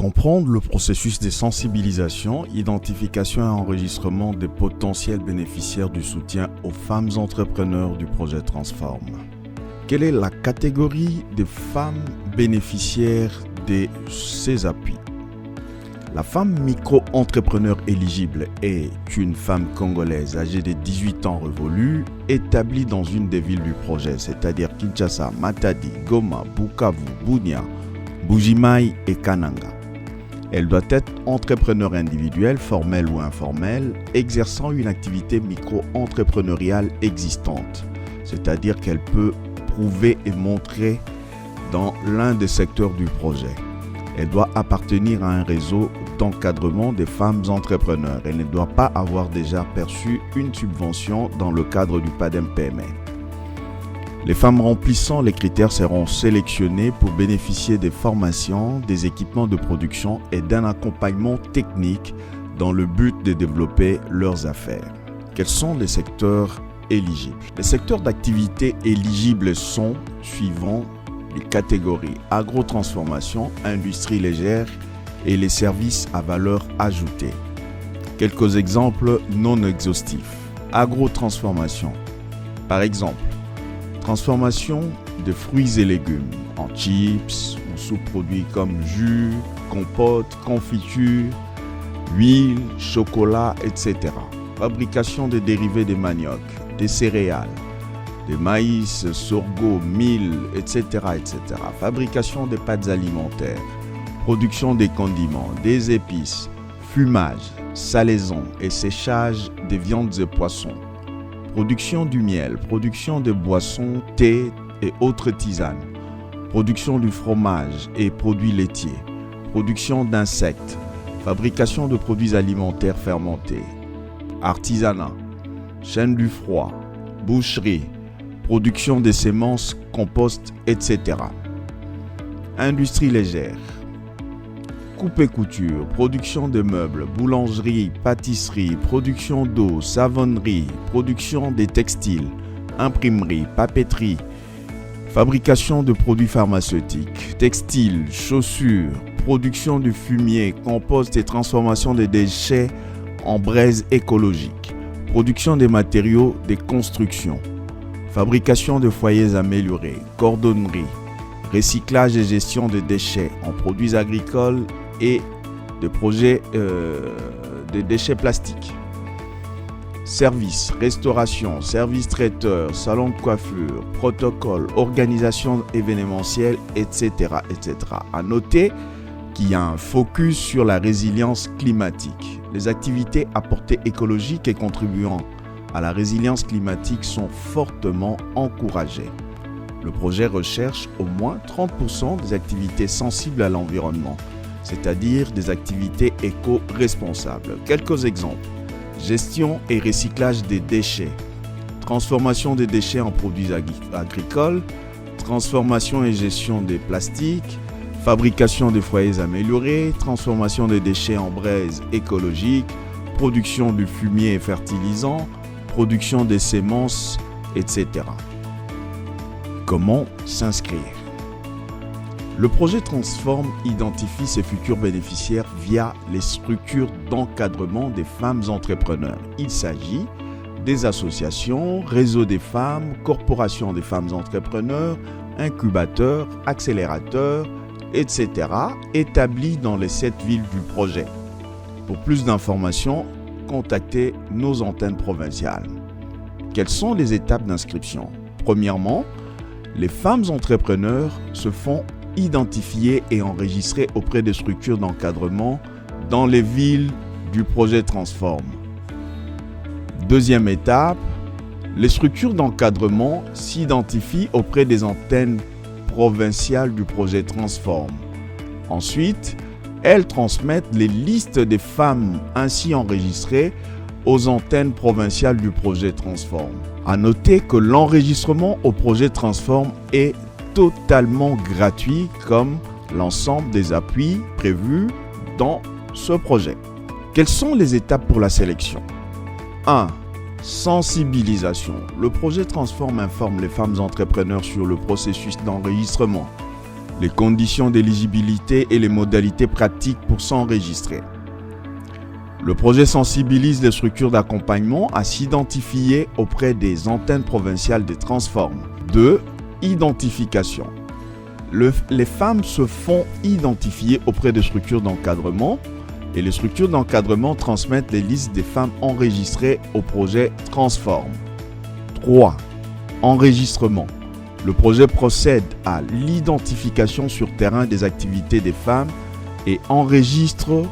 Comprendre le processus de sensibilisation, identification et enregistrement des potentiels bénéficiaires du soutien aux femmes entrepreneurs du projet Transform. Quelle est la catégorie de femmes bénéficiaires de ces appuis? La femme micro-entrepreneur éligible est une femme congolaise âgée de 18 ans révolue, établie dans une des villes du projet, c'est-à-dire Kinshasa, Matadi, Goma, Bukavu, Bunia, Bujimaï et Kananga. Elle doit être entrepreneur individuel, formel ou informel, exerçant une activité micro-entrepreneuriale existante, c'est-à-dire qu'elle peut prouver et montrer dans l'un des secteurs du projet. Elle doit appartenir à un réseau d'encadrement des femmes entrepreneurs. Elle ne doit pas avoir déjà perçu une subvention dans le cadre du PADEM-PME. Les femmes remplissant les critères seront sélectionnées pour bénéficier des formations, des équipements de production et d'un accompagnement technique dans le but de développer leurs affaires. Quels sont les secteurs éligibles? Les secteurs d'activité éligibles sont suivants les catégories agrotransformation, industrie légère et les services à valeur ajoutée. Quelques exemples non exhaustifs. Agrotransformation. Par exemple, transformation de fruits et légumes en chips ou sous-produits comme jus, compote, confiture, huile, chocolat, etc. Fabrication de dérivés de manioc, des céréales, de maïs, sorgho, mil, etc., etc. Fabrication des pâtes alimentaires, production des condiments, des épices, fumage, salaison et séchage des viandes et poissons. Production du miel, production de boissons, thé et autres tisanes. Production du fromage et produits laitiers. Production d'insectes. Fabrication de produits alimentaires fermentés. Artisanat. Chaîne du froid. Boucherie. Production de semences, compost, etc. Industrie légère. Coupe et couture, production de meubles, boulangerie, pâtisserie, production d'eau, savonnerie, production des textiles, imprimerie, papeterie, fabrication de produits pharmaceutiques, textiles, chaussures, production du fumier, compost et transformation des déchets en braise écologique, production des matériaux de construction, fabrication de foyers améliorés, cordonnerie, recyclage et gestion des déchets en produits agricoles et de projets de déchets plastiques. Services, restauration, services traiteurs, salon de coiffure, protocole, organisation événementielle, etc., etc. À noter qu'il y a un focus sur la résilience climatique. Les activités à portée écologique et contribuant à la résilience climatique sont fortement encouragées. Le projet recherche au moins 30% des activités sensibles à l'environnement, c'est-à-dire des activités éco-responsables. Quelques exemples. Gestion et recyclage des déchets, transformation des déchets en produits agricoles, transformation et gestion des plastiques, fabrication des foyers améliorés, transformation des déchets en braise écologique, production du fumier et fertilisant, production des semences, etc. Comment s'inscrire? Le projet Transform identifie ses futurs bénéficiaires via les structures d'encadrement des femmes entrepreneurs. Il s'agit des associations, réseaux des femmes, corporations des femmes entrepreneurs, incubateurs, accélérateurs, etc. établis dans les 7 villes du projet. Pour plus d'informations, contactez nos antennes provinciales. Quelles sont les étapes d'inscription? Premièrement, les femmes entrepreneurs se font identifier et enregistrer auprès des structures d'encadrement dans les villes du projet Transform. Deuxième étape, les structures d'encadrement s'identifient auprès des antennes provinciales du projet Transform. Ensuite, elles transmettent les listes des femmes ainsi enregistrées aux antennes provinciales du projet Transform. À noter que l'enregistrement au projet Transform est totalement gratuit comme l'ensemble des appuis prévus dans ce projet. Quelles sont les étapes pour la sélection? 1. Sensibilisation. Le projet Transform informe les femmes entrepreneurs sur le processus d'enregistrement. les conditions d'éligibilité et les modalités pratiques pour s'enregistrer. Le projet sensibilise les structures d'accompagnement à s'identifier auprès des antennes provinciales des Transform. 2. Identification. Les femmes se font identifier auprès des structures d'encadrement et les structures d'encadrement transmettent les listes des femmes enregistrées au projet Transform. 3. Enregistrement. Le projet procède à l'identification sur terrain des activités des femmes et enregistre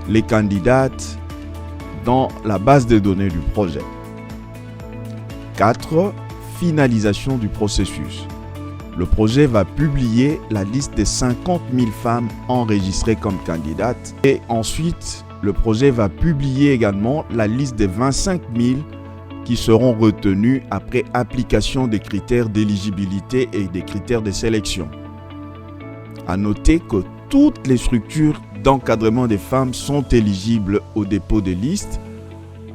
les candidates dans la base de données du projet. 4. Finalisation du processus. Le projet va publier la liste des 50 000 femmes enregistrées comme candidates et ensuite le projet va publier également la liste des 25 000 qui seront retenues après application des critères d'éligibilité et des critères de sélection. À noter que toutes les structures d'encadrement des femmes sont éligibles au dépôt des listes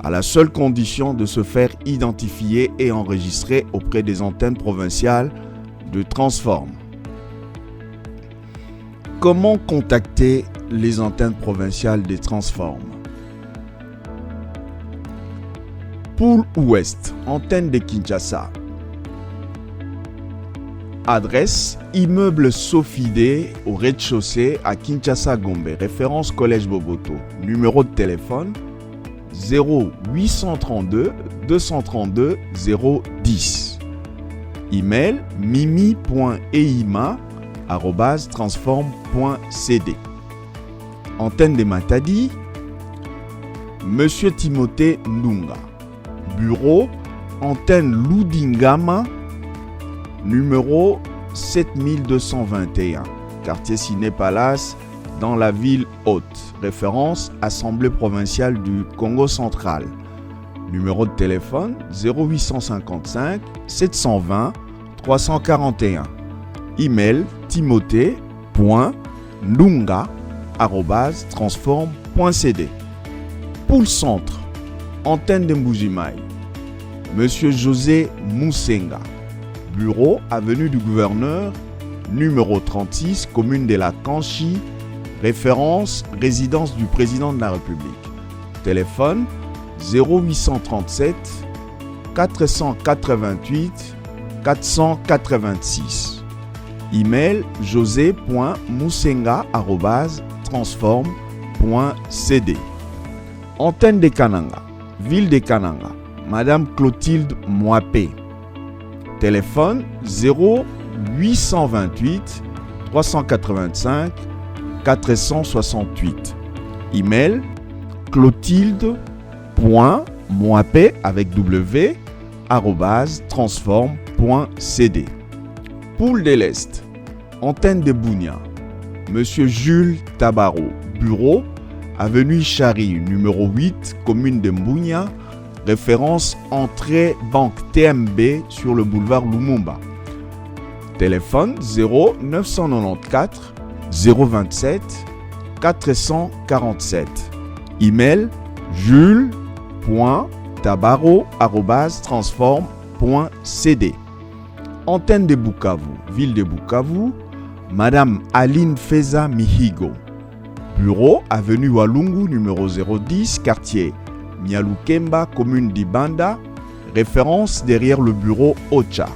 à la seule condition de se faire identifier et enregistrer auprès des antennes provinciales de Transform. Comment contacter les antennes provinciales des Transform? Pôle Ouest, antenne de Kinshasa. Adresse, immeuble Sofidé au rez-de-chaussée à Kinshasa-Gombe, référence Collège Boboto. Numéro de téléphone 0832 232 010. Email mimi.eima@transform.cd. Antenne de Matadi, Monsieur Timothée Ndunga. Bureau, antenne Loudingama, numéro 7221, quartier Ciné Palace, dans la ville haute. Référence, Assemblée provinciale du Congo central. Numéro de téléphone 0855 720 341. Email timothée.ndunga@transform.cd. Poule Centre, antenne de Mbujimaï. Monsieur José Moussenga. Bureau, avenue du Gouverneur, numéro 36, commune de la Kanchi. Référence, résidence du président de la République. Téléphone 0837 488 486. Email josé.moussenga@transform.cd. Antenne de Kananga, ville de Kananga, Madame Clotilde Moapé. Téléphone 0828 385 468. Email clotilde.moapé avec w @transform.cd. Poule de l'Est, antenne de Bounia, Monsieur Jules Tabaro. Bureau, avenue Chari, numéro 8, commune de Mbounia. Référence, entrée banque TMB sur le boulevard Lumumba. Téléphone 0994 027 447. Email jules.tabaro@transform.cd. Antenne de Bukavu, ville de Bukavu, Madame Aline Feza Mihigo. Bureau, avenue Walungu, numéro 010, quartier Mialukemba, commune d'Ibanda. Référence derrière le bureau Ocha.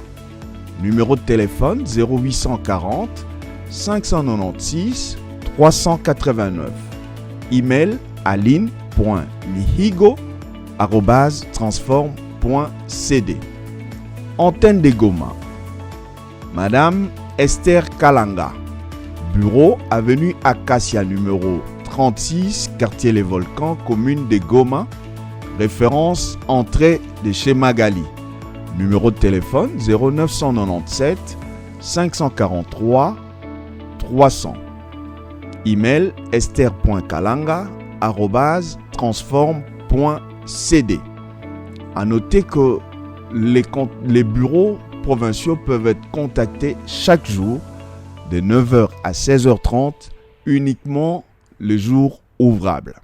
Numéro de téléphone 0840 596 389. Email aline.mihigo@transform.cd. Antenne de Goma, Madame Esther Kalanga. Bureau, avenue Acacia, numéro 36, quartier Les Volcans, commune de Goma. Référence, entrée de chez Magali. Numéro de téléphone 0997 543 300. Email esther.kalanga@transform.cd. À noter que les bureaux provinciaux peuvent être contactés chaque jour de 9h à 16h30 uniquement les jours ouvrables.